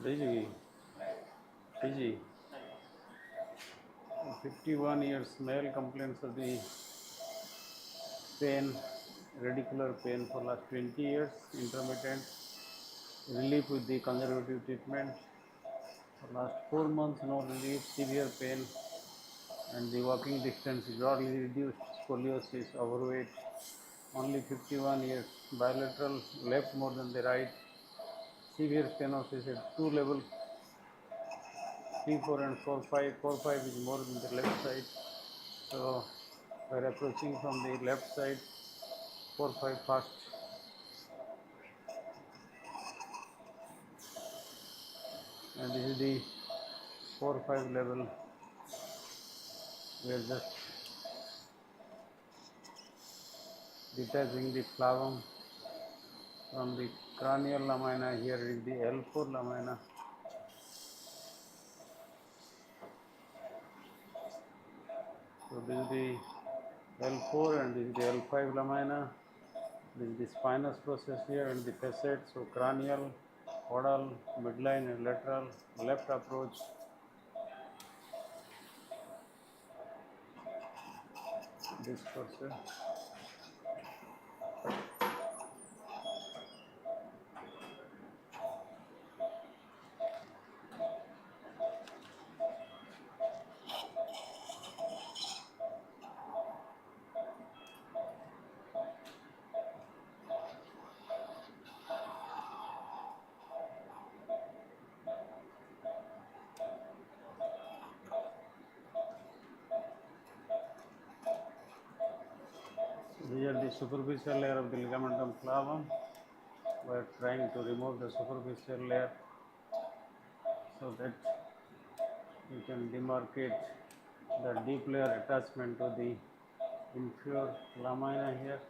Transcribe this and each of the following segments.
Fiji, 51 years, male complains of the pain, radicular pain for last 20 years, intermittent, relief with the conservative treatment. For last 4 months, no relief, severe pain, and the walking distance is broadly reduced, scoliosis, overweight, only 51 years, bilateral, left more than the right, severe stenosis at two levels, 3, 4 and 4, 5, 4, 5 is more than the left side. So we are approaching from the left side, 4, 5 fast. And this is the 4, 5 level. We are just detaching the flavum from the cranial lamina. Here is the L4 lamina. So this is the L4 and this is the L5 lamina. This is the spinous process here and the facet. So cranial, caudal, midline and lateral, left approach. This process. These are the superficial layer of the ligamentum flavum. We are trying to remove the superficial layer so that you can demarcate the deep layer attachment to the inferior lamina here.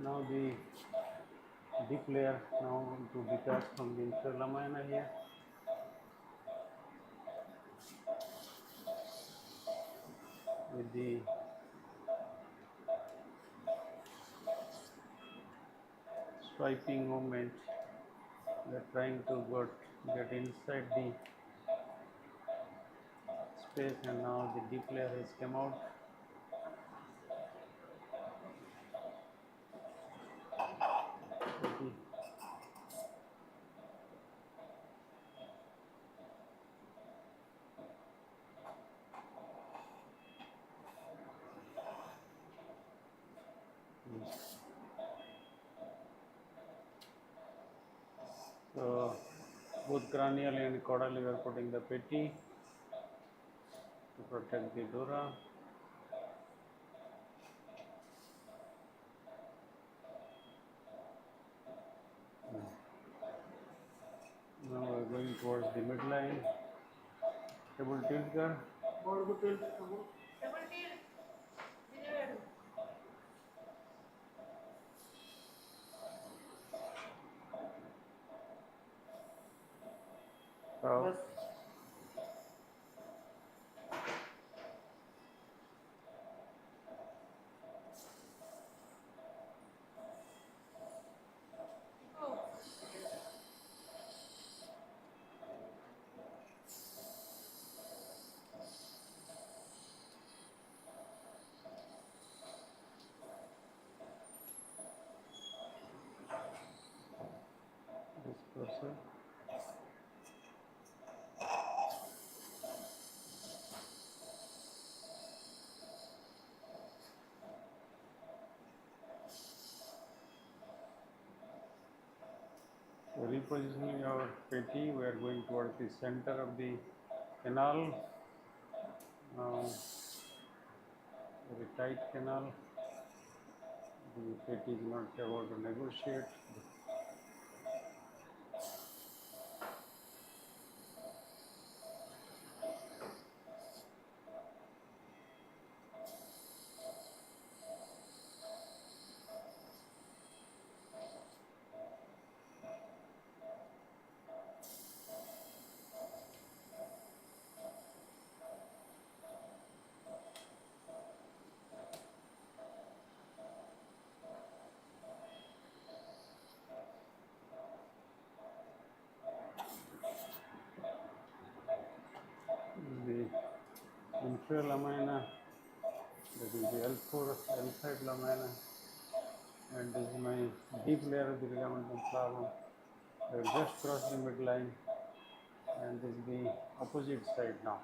Now the deep layer now to detach from the inferior lamina here. With the swiping movement, we are trying to get inside the space, and now the deep layer has come out. So both cranial and caudal we are putting the petty to protect the dura. Now we are going towards the midline. Table tilt kar. This process. Repositioning our patty, we are going towards the center of the canal. Now, very tight canal. The patty is not able to negotiate. The inferior lamina, that is the L4-L6 lamina, and this is my deep layer of the ligamentum flavum. I have just crossed the midline, and this is the opposite side now.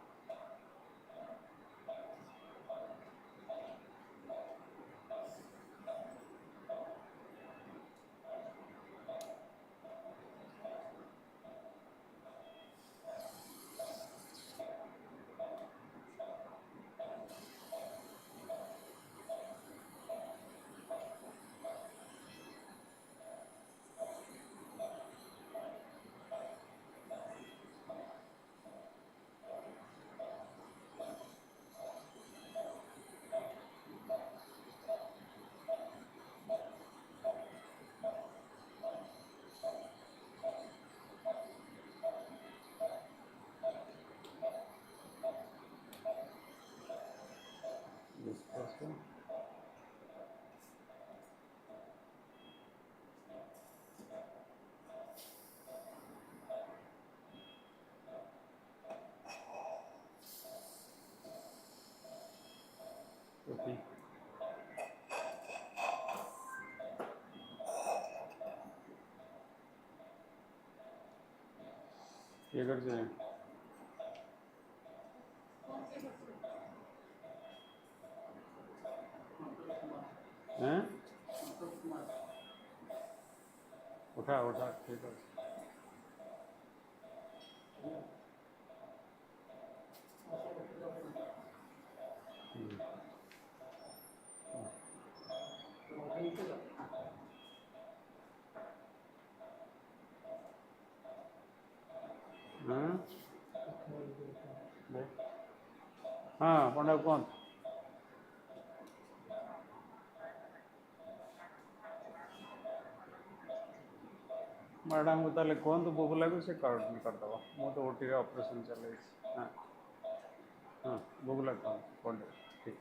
This person. Okay. ये कर जाए हैं उठा उठा ठीक है हाँ पंडा कौन मैडम को ताले कौन तो भूख लगे से कर दवा मो तो ओटी रे ऑपरेशन चले हाँ हाँ भूख लगता पंडा ठीक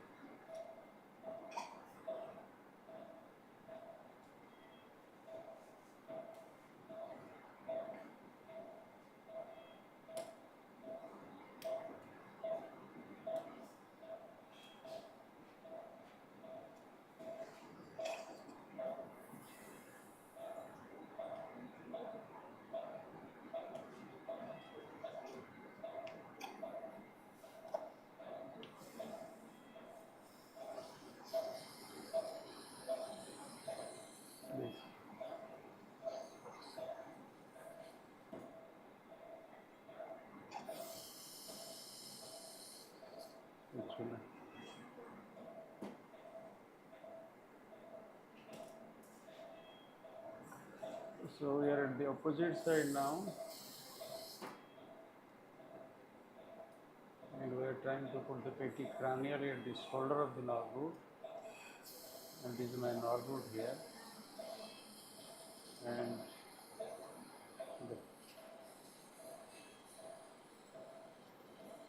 So we are at the opposite side now, and we are trying to put the patty cranially at the shoulder of the nerve root, and this is my nerve root here, and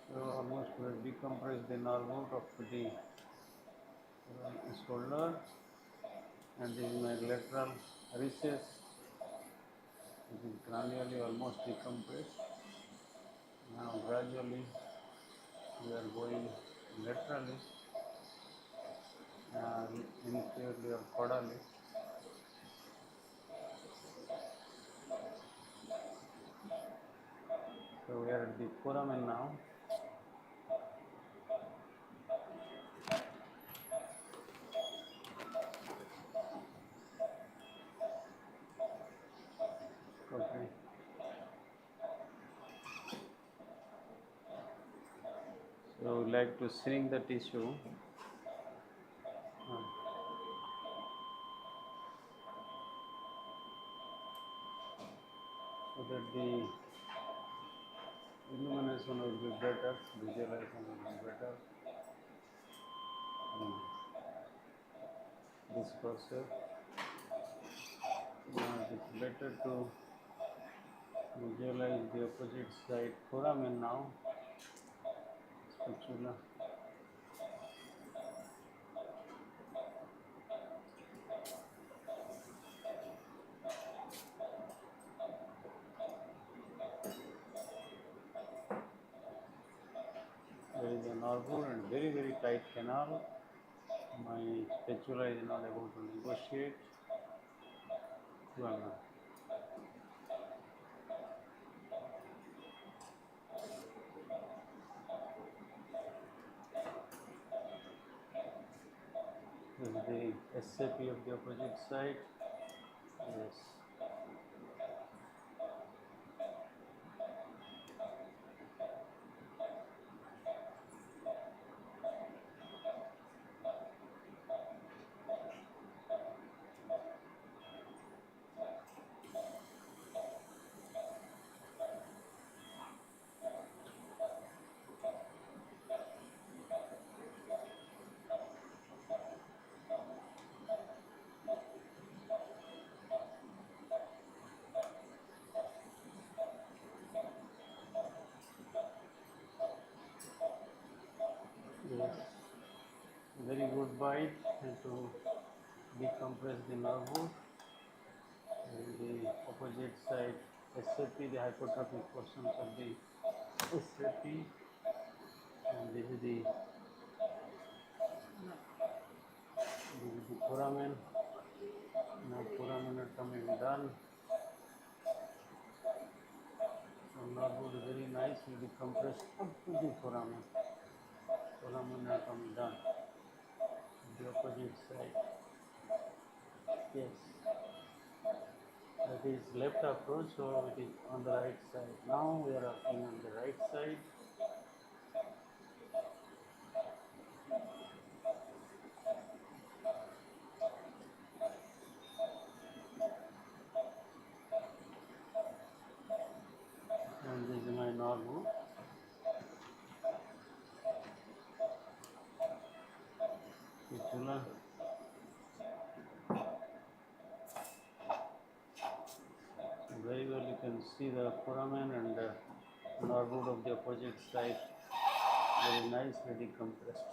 so almost we have decompressed the nerve root of the shoulder, and this is my lateral recess. It is cranially almost decompressed. Now gradually we are going laterally, inferiorly or caudally. So we are at the foramen now. Okay. So we like to shrink the tissue. So that the illumination will be better, visualization will be better. This process. Now it is better to visualize the opposite side foramen now. Spatula. There is a nerve and very tight canal. My spatula is not able to negotiate. Well, this is the SAP of the opposite side. Yes. Yes. Very good bite to decompress the nerve root. And the opposite side SAP, the hypertrophic portions of the SAP, and this is the foramen. Now foraminectomy is done. So nerve root is very nicely decompressed up to the foramen. Foraminectomy done. The opposite side. Yes. That is left approach, so it is on the right side. Now we are working on the right side. And this is my nerve. Fistula. Very well you can see the foramen and the nerve root of the opposite side very nicely decompressed.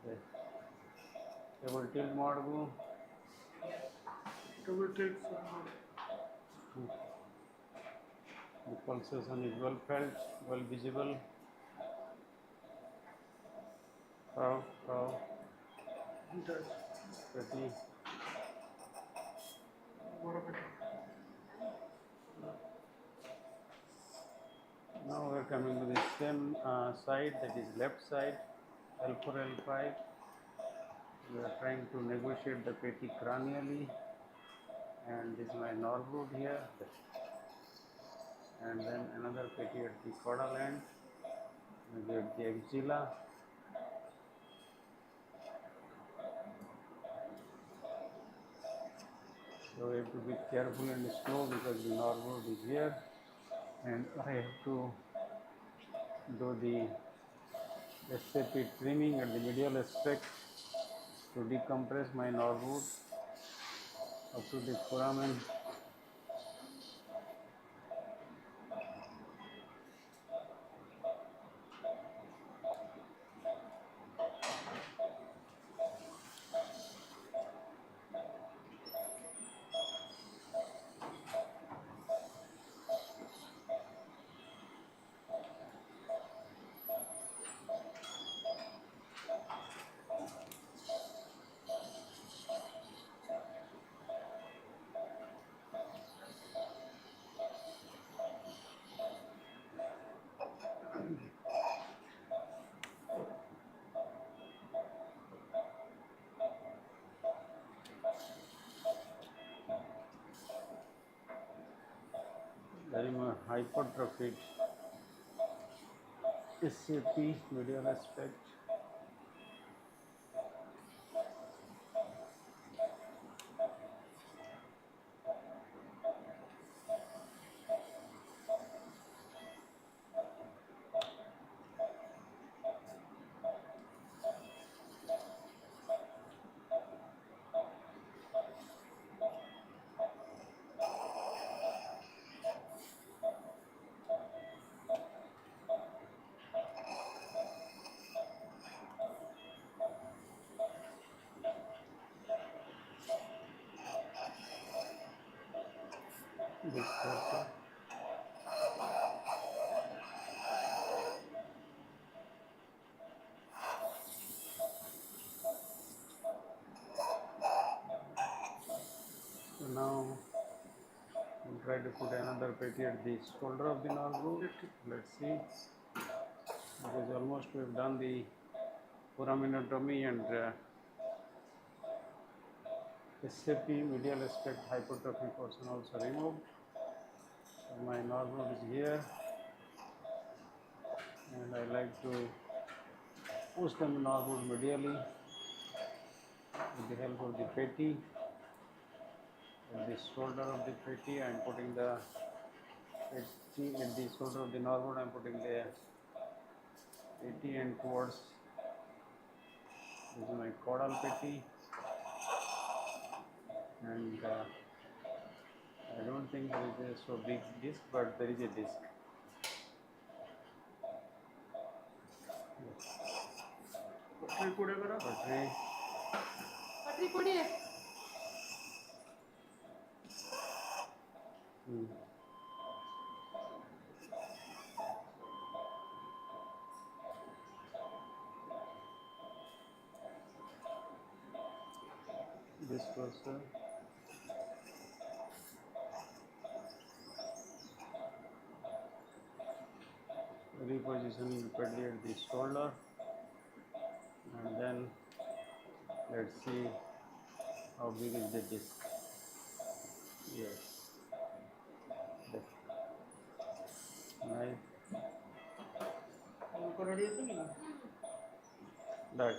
Okay. Table tilt ಮಾಡಬಹುದು. Table tilt. The pulsation is well felt, well visible. How? Pretty. Now we are coming to the same side, that is left side, L4-L5. We are trying to negotiate the petti cranially, and this is my nerve root here, and then another petti at the caudal end, maybe at the axilla. So we have to be careful and slow because the nerve root is here, and I have to do the SAP trimming at the medial aspect to decompress my nerve root up to the foramen. very much hypertrophied SAP medial aspect. This person. So now we'll try to put another patty at the shoulder of the nerve root. Let's see. Because almost we've done the foraminotomy and SAP medial aspect hypertrophy portion also removed. So my nerve root is here, and I like to push the nerve root medially with the help of the patty. At the shoulder of the patty, I am putting the patty at the shoulder of the nerve root. I am putting the patty, and towards this is my caudal patty, and I don't think there is a so big disc, but there is a disc. Patty. This person. Repositioning the pedal at the shoulder, and then let's see how big is the disc. Yes. Nice. That.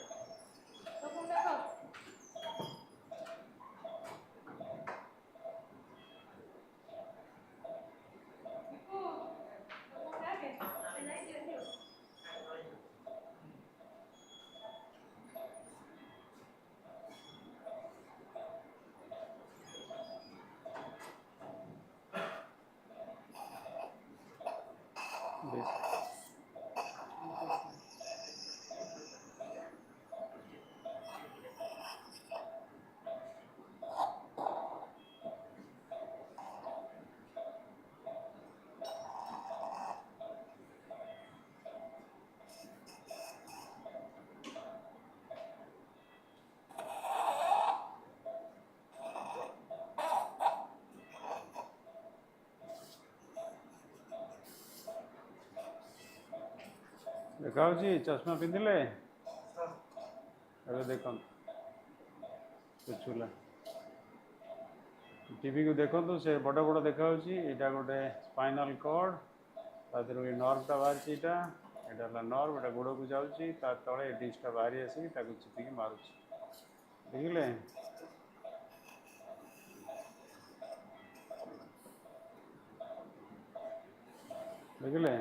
This. ଦେଖାଉଛି ଚଷମା ପିନ୍ଧିଲେ ଏବେ ଦେଖନ୍ତୁ ଚୁଲା ଟିଭିକୁ ଦେଖନ୍ତୁ ସେ ବଡ଼ ବଡ଼ ଦେଖାଉଛି ଏଇଟା ଗୋଟେ ସ୍ପାଇନାଲ କର୍ଡ ତା ଦେହରୁ ଏ ନର୍ଭଟା ବାହାରିଛି ଏଇଟା ହେଲା ନର୍ଭ ଏଇଟା ଗୋଡ଼କୁ ଯାଉଛି ତା ତଳେ ଏ ଡିସ୍କଟା ବାହାରି ଆସିକି ତାକୁ ଚିପିକି ମାରୁଛି ଦେଖିଲେ ଦେଖିଲେ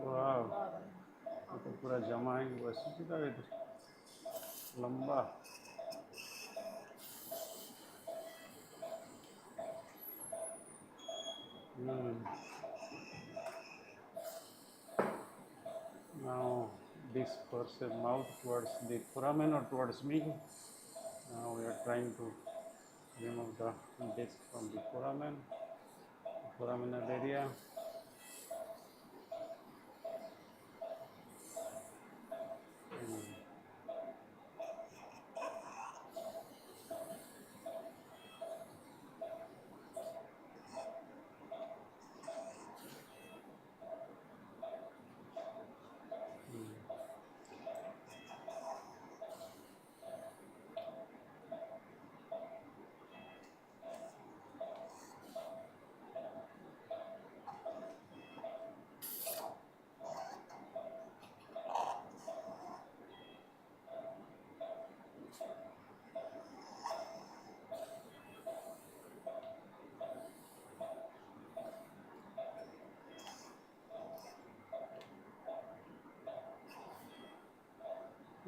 वाह तो पूरा जमा है बसी था लंबा now this force a mouth towards the foramen or towards me. Now we are trying to remove the disc from the foraminal area.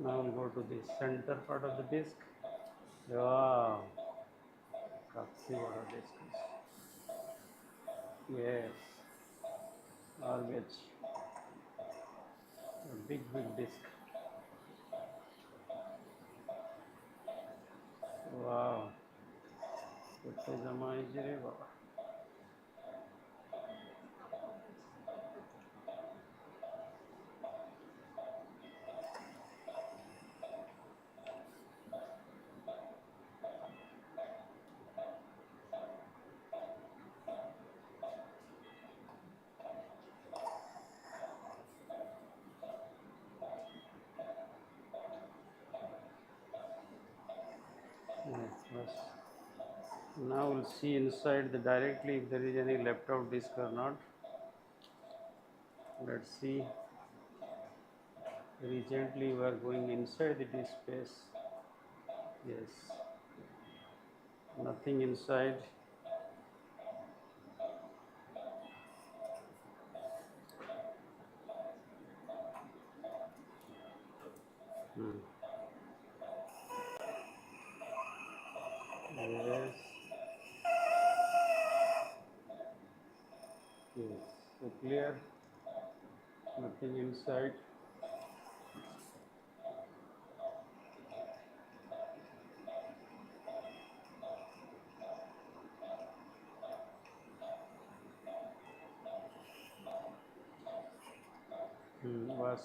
Now we'll go to the center part of the disc. Yeah, काफी बड़ा disc है. Yes, always a big disc. Wow, कितने जमा रे बाबा. Yes. Now we'll see inside directly if there is any left out disc or not. Let's see. Recently we are going inside the disc space. Yes. Nothing inside. Yes. Yes. So clear. Nothing inside. Was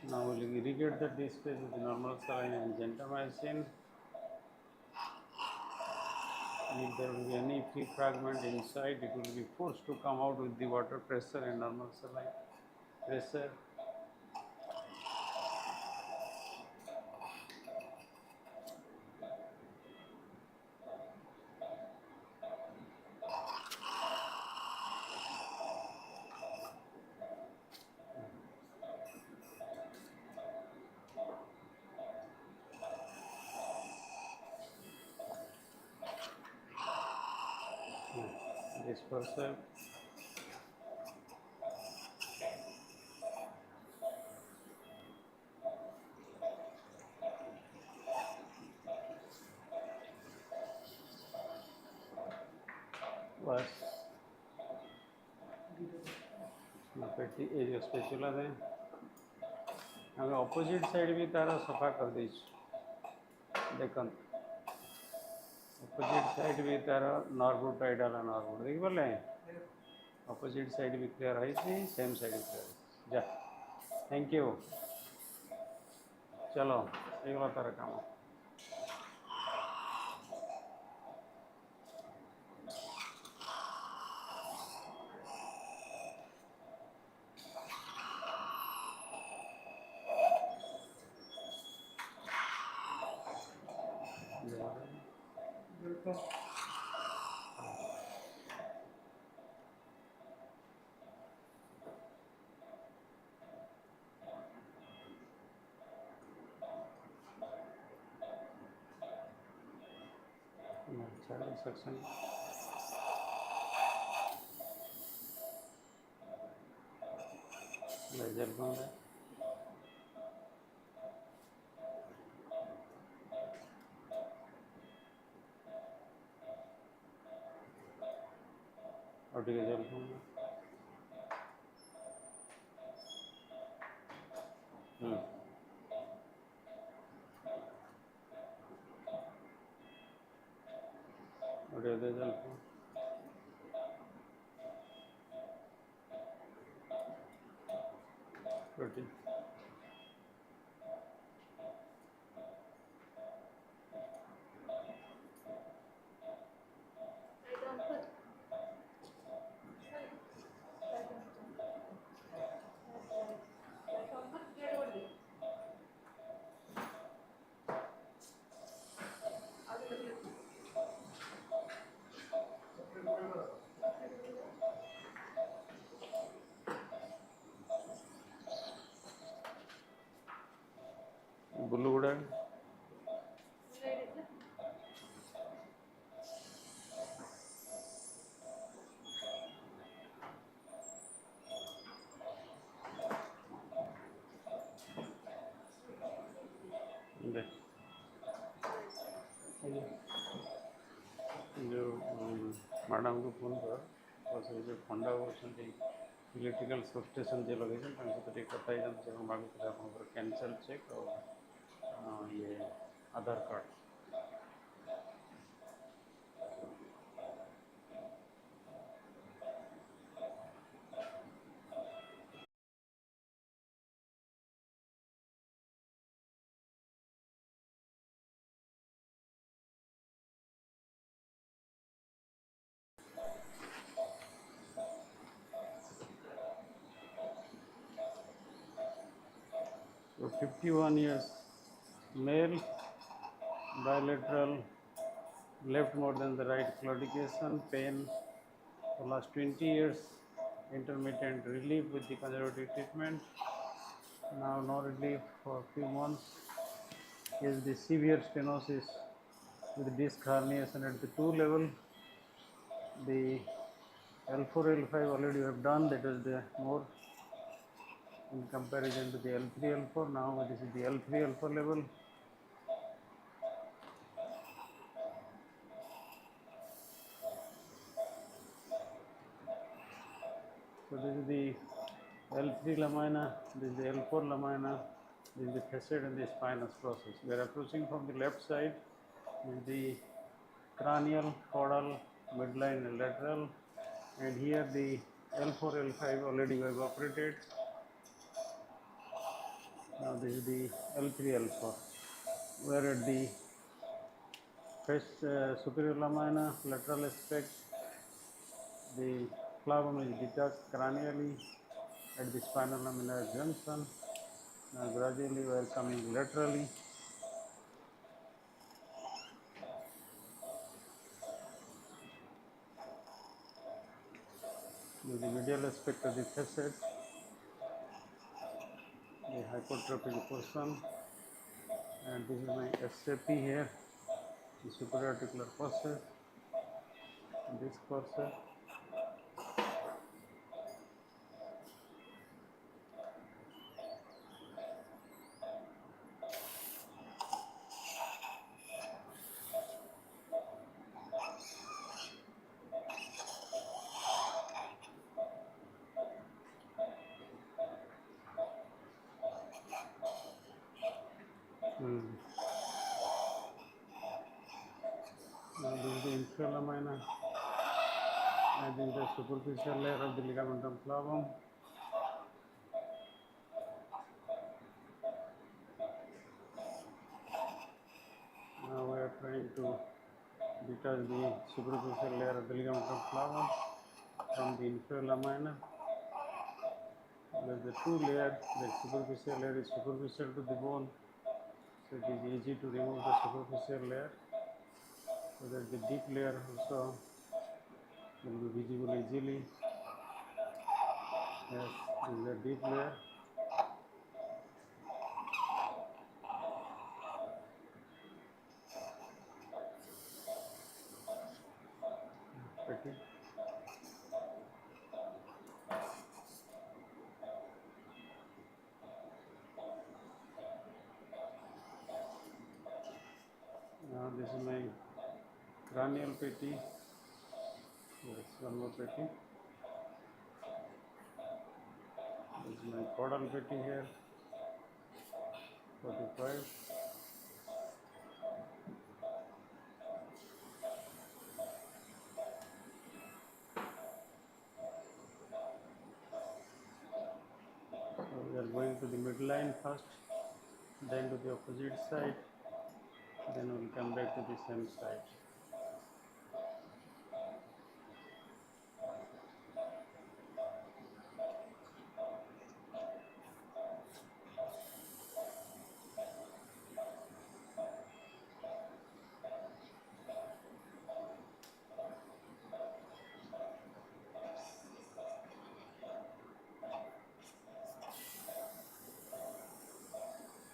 now we'll irrigate the disc space with normal saline and gentamicin. If there will be any free fragment inside, it will be forced to come out with the water pressure and normal saline pressure. This person. बस पेटी ए जो spatula है हमें opposite side भी तारा सफा कर these देखन opposite side भी तारा नॉर्मल टाइडल नॉर्मल देख बोले ऑपोजिट साइड भी क्लियर है थी सेम साइड क्लियर जा थैंक यू चलो ये वाला तारा काम section laser bond है और ठीक है जल बond और ये जल bond protein जो मैडम को फोन कर बस जो पंडा होती इलेक्ट्रिकल सबस्टेशन जो लगे सहित कथा से मांगुते आप कैंसल चेक और ये आधार card. So 51 years, male, bilateral, left more than the right claudication, pain for last 20 years, intermittent relief with the conservative treatment. Now no relief for a few months. Is the severe stenosis with disc herniation at the 2 level. The L4-L5 already we have done, that is the more in comparison to the L3-L4. Now this is the L3-L4 level. So this is the L3 lamina, this is the L4 lamina, this is the facet and the spinous process. We are approaching from the left side with the cranial, caudal, midline and lateral, and here the L4-L5 already we have operated. Now this is the L3-L4. We are at the first superior lamina, lateral aspect. The flavum is detached cranially at the spinal laminar junction. Now gradually we are coming laterally. This is the medial aspect of the facet, the hypertrophic portion, and this is my SAP here, the superior articular process, this process. Now this is the inferior lamina, and in the superficial layer of the ligamentum flavum. Now we are trying to detach the superficial layer of the ligamentum flavum from the inferior lamina. There is the 2 layers. The superficial layer is superficial to the bone, so it is easy to remove the superficial layer. So that the deep layer also will be visible easily. Yes, this is the deep layer. Okay. Now this is my cranial petty. Yes, one more petty. This is my caudal petty here. 45. So we are going to the midline first, then to the opposite side, then we will come back to the same side.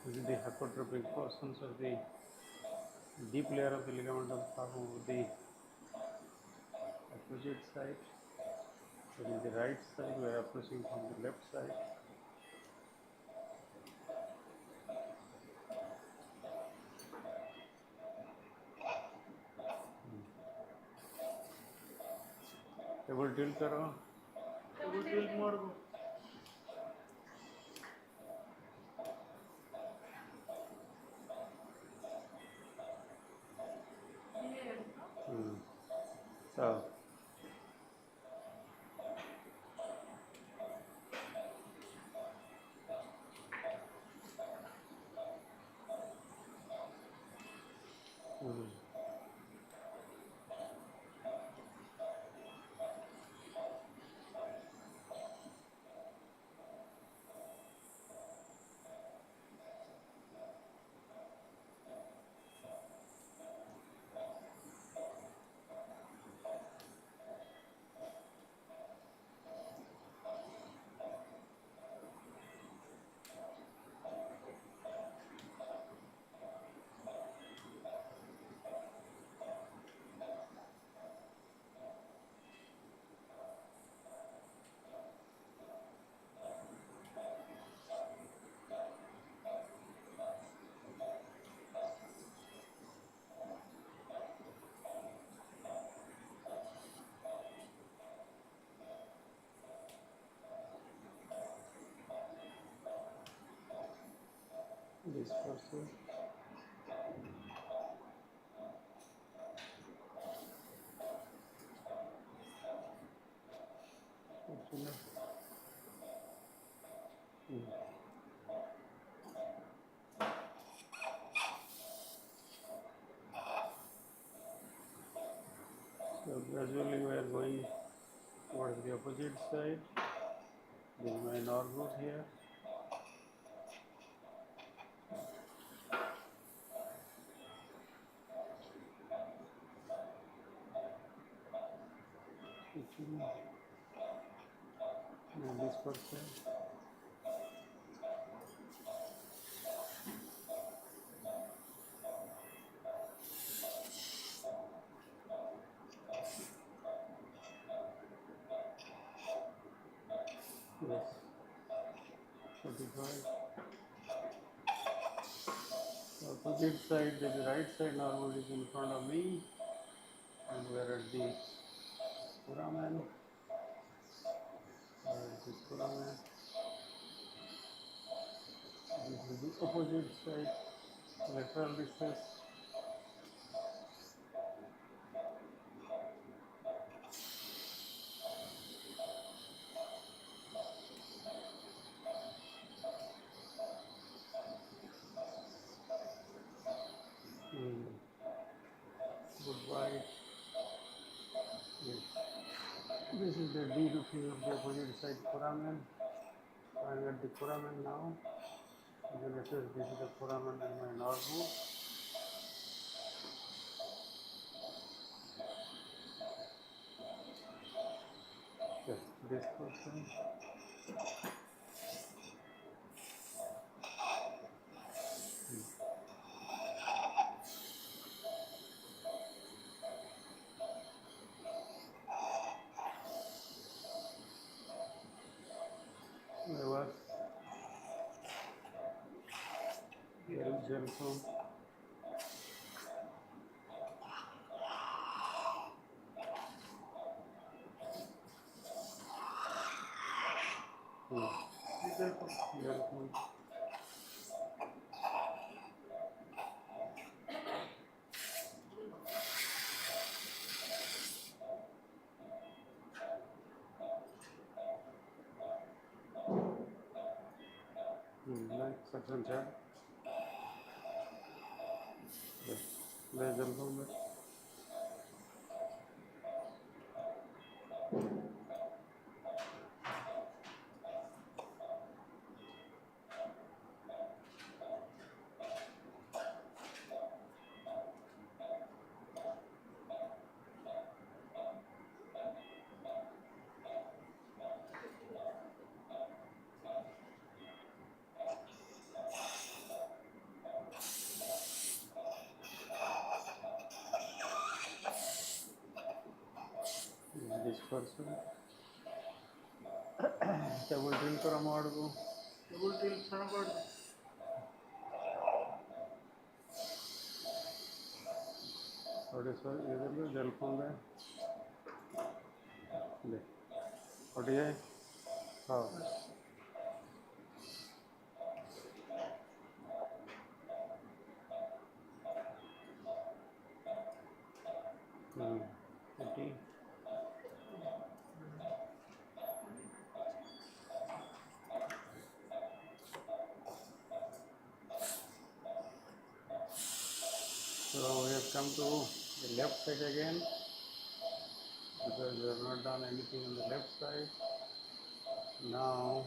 This is the hypertrophic portions of the deep layer of the ligamentum flavum of the opposite side. This is the right side. We are approaching from the left side. Table tilt करो, table tilt मार दो। चल this person. So gradually we are going towards the opposite side. This is my normal here. And this person. Yes. 45. Opposite side, the right side normal is in front of me, and we are at the foramen. This foramen. This is the opposite side, lateral recess. Goodbye. Yes. This is the deroofing of the opposite side foramen. I am at the foramen now. Then this is the foramen and my normal. Yes, this person. There was L4. Next section chat. Yes. There's L4. This person. Table tilt करो माडू. Table tilt सण मार दो. Sorry, इधर L4 है. What do you? How? Hmm. 50. So we have come to the left side again because we have not done anything on the left side. Now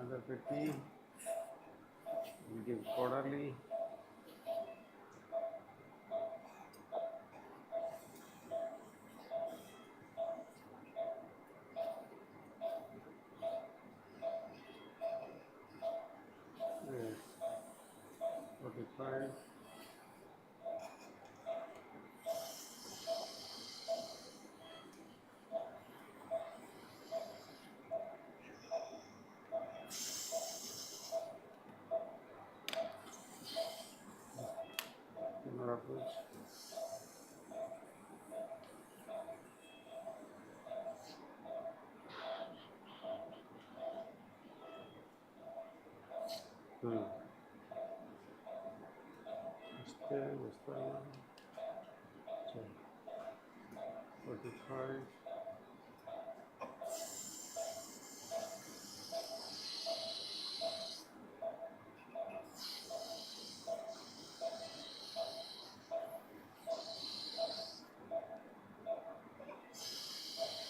another 50. We'll give quarterly. Yes. 45. Another approach. Hmm. Este, 45.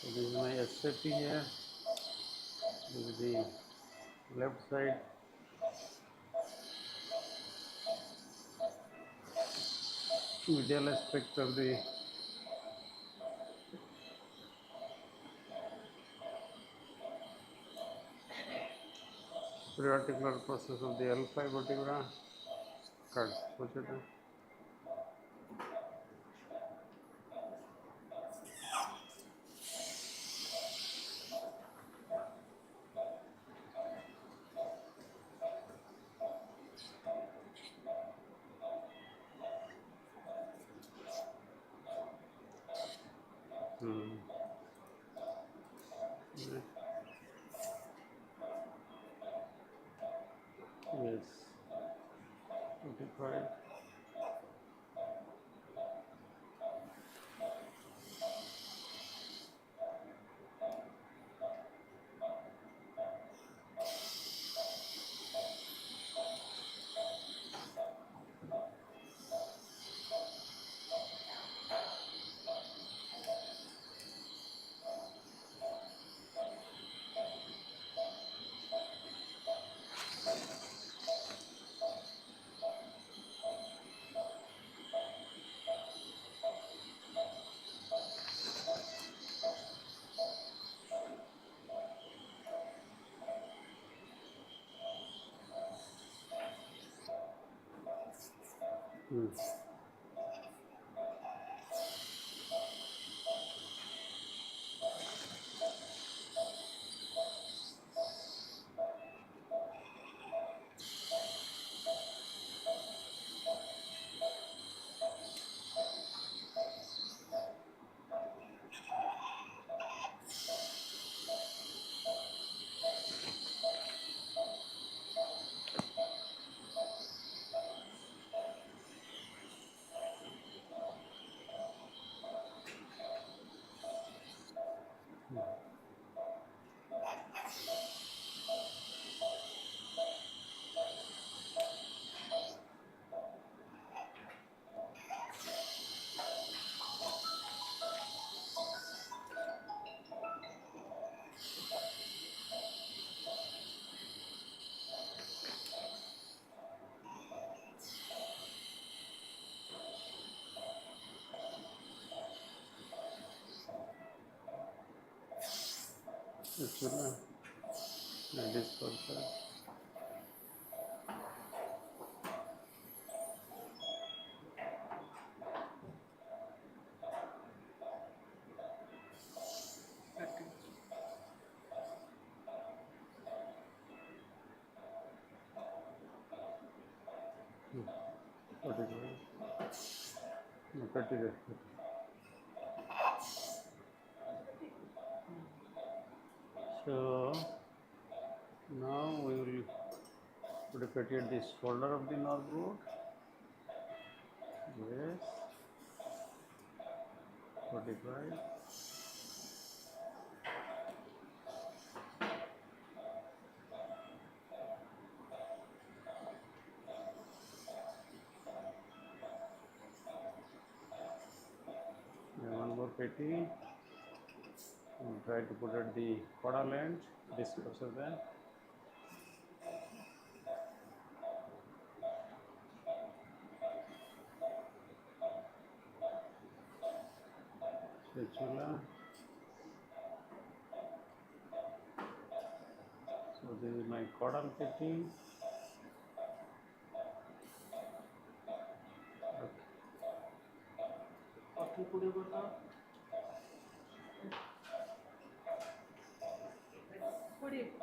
So this is my SAP here. This is the left side. Medial aspect of the pre-articular process of the L5 vertebra. Cut. Push it. Hmm. Yes. 45. Hmm. Actually, that is perfect. Hmm. 45. No, 30 days. So now we will replicate the shoulder of the nerve root. Yes, 45. And one more petty. We'll try to put at the caudal end, disperser then. Spatula. So this is my caudal petty. Patri puri bata.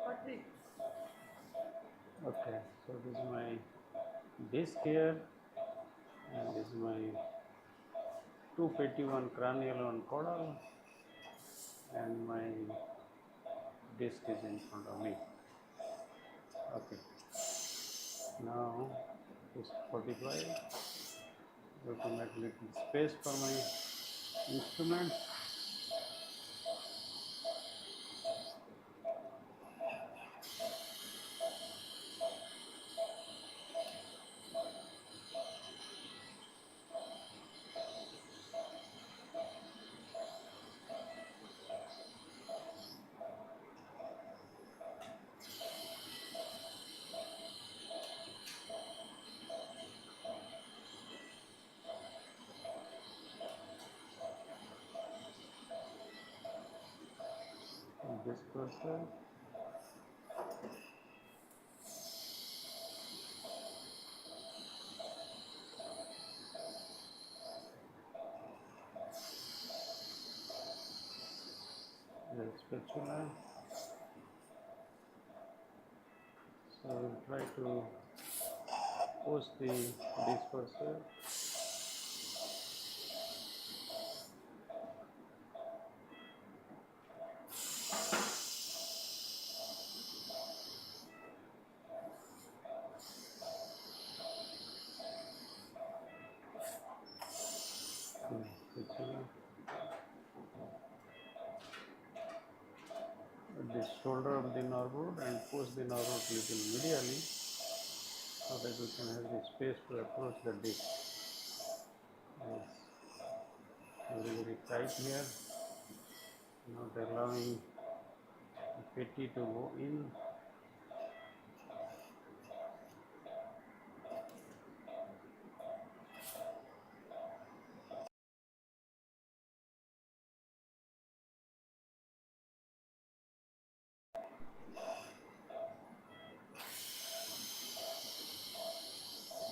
Patri. Okay, so this is my disc here, and this is my two petty, one cranial, one caudal, and my disc is in front of me. Okay, now this 45. I have to make little space for my instrument. This cursor. The spatula. So I will try to push the disperser. Spatula. At the shoulder of the nerve root and push the nerve root little medially so that we can have the space to approach the disc. Yes. Very tight here, not allowing the petty to go in.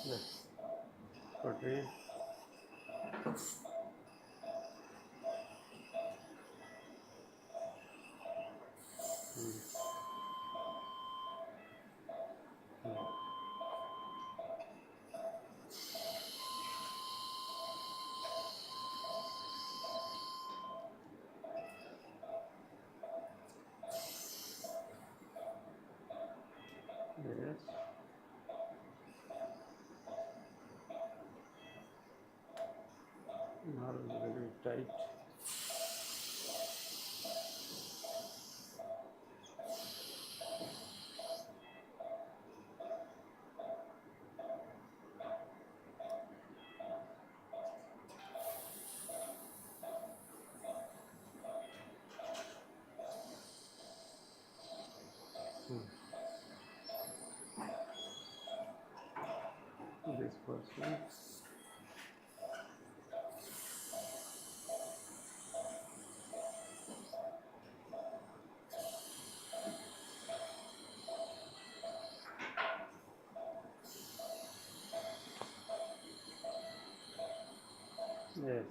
Yes. Okay. Yes. Now very tight. This person. Yes.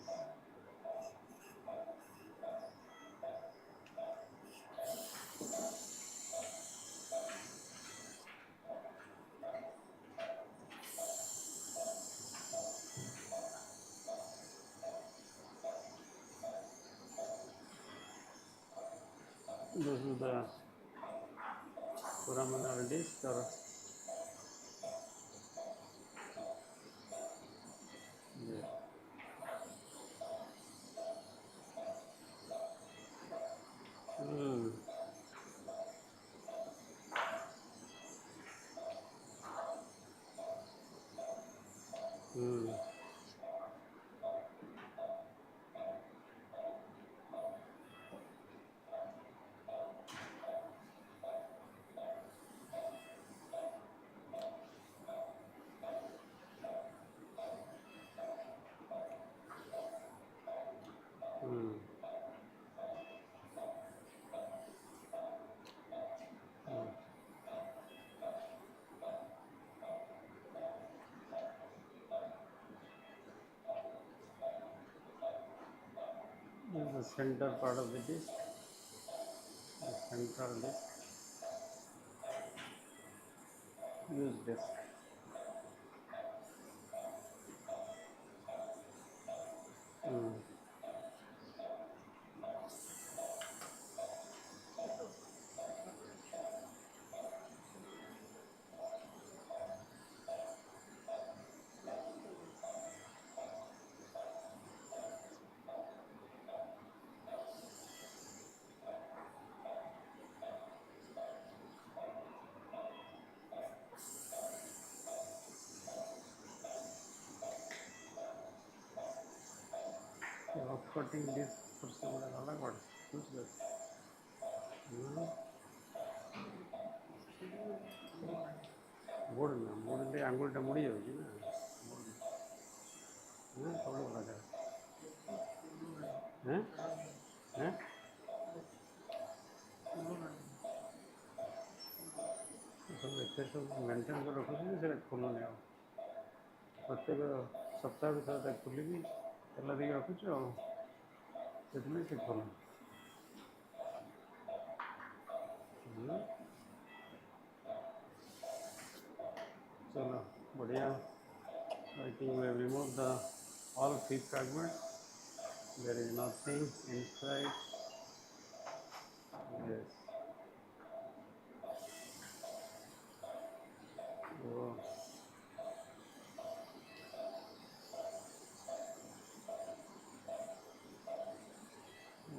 This is the foraminal disc or yeah. Hmm. Hmm. Hmm. This is the center part of the disc, the central disc. Use disc. Hmm. Cutting this person अलग पड़ कुछ बस मोड़ ले आंगुल टा मुड़ी जाऊँगी ना थोड़ा बड़ा हैं हैं सब ऐसे सब मेंटेन कर रखो जी सेलेक्ट खोलो नहीं आओ प्रत्येक सप्ताह के साथ एक खुली भी चला दिया कुछ और कितने से खोलो चलो बढ़िया I think we have removed the all three fragments. There is nothing inside. Yes. Oh.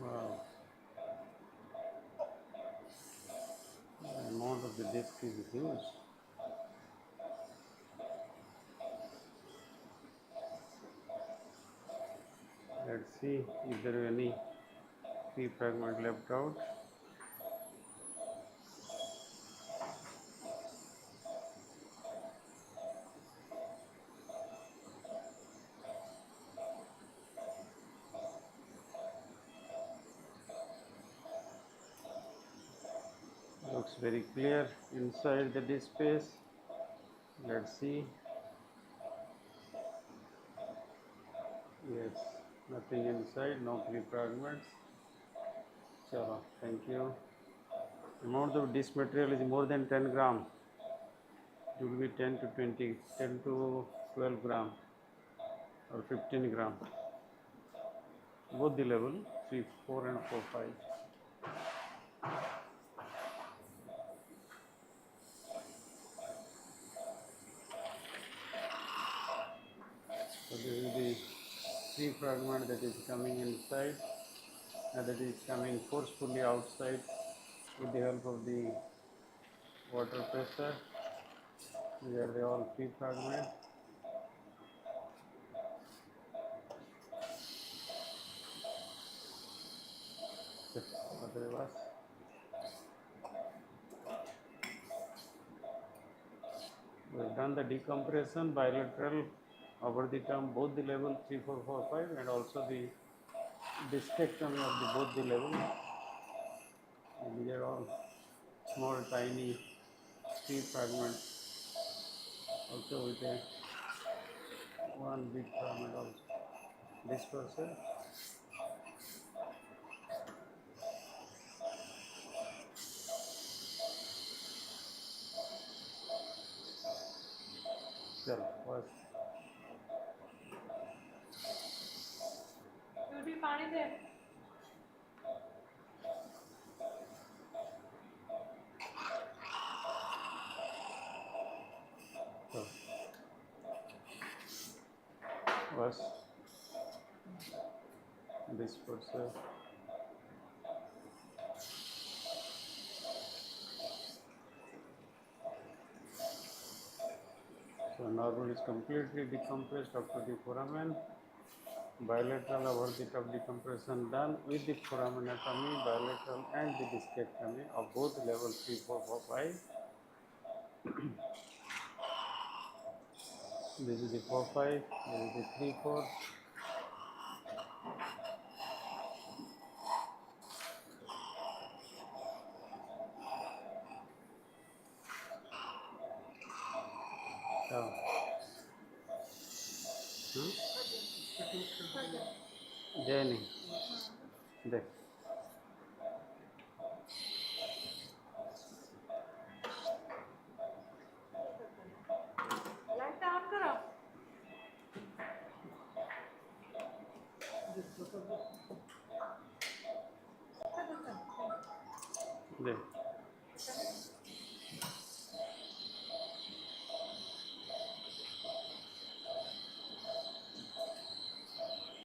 Wow. The amount of the disc is huge. Let's see if there is any free fragment left out. Looks very clear inside the disc space. Let's see. Yes, nothing inside, no free fragments. Chalo, thank you. Amount of disc material is more than 10 gram. It will be 10 to 20, 10 to 12 gram or 15 gram. Both the level, 3, 4 and 4, 5. So this is the free fragment that is coming inside and that is coming forcefully outside with the help of the water pressure. These are the all free fragments. We have done the decompression bilateral over the term both the level 3, 4, 4, 5 and also the discectomy of the both the level. And these are all small tiny free fragments also with a one big fragment also. Dispersal. चलो बस duty पानी दे first this person. So narval is completely decompressed up to the foramen. Bilateral overthe decompression done with the foraminectomy, bilateral and the discectomy of both level 3, 4, 4, 5. This is the 4, 5, this is the 3, 4. Yeah. Jenny. There. Light on करो There.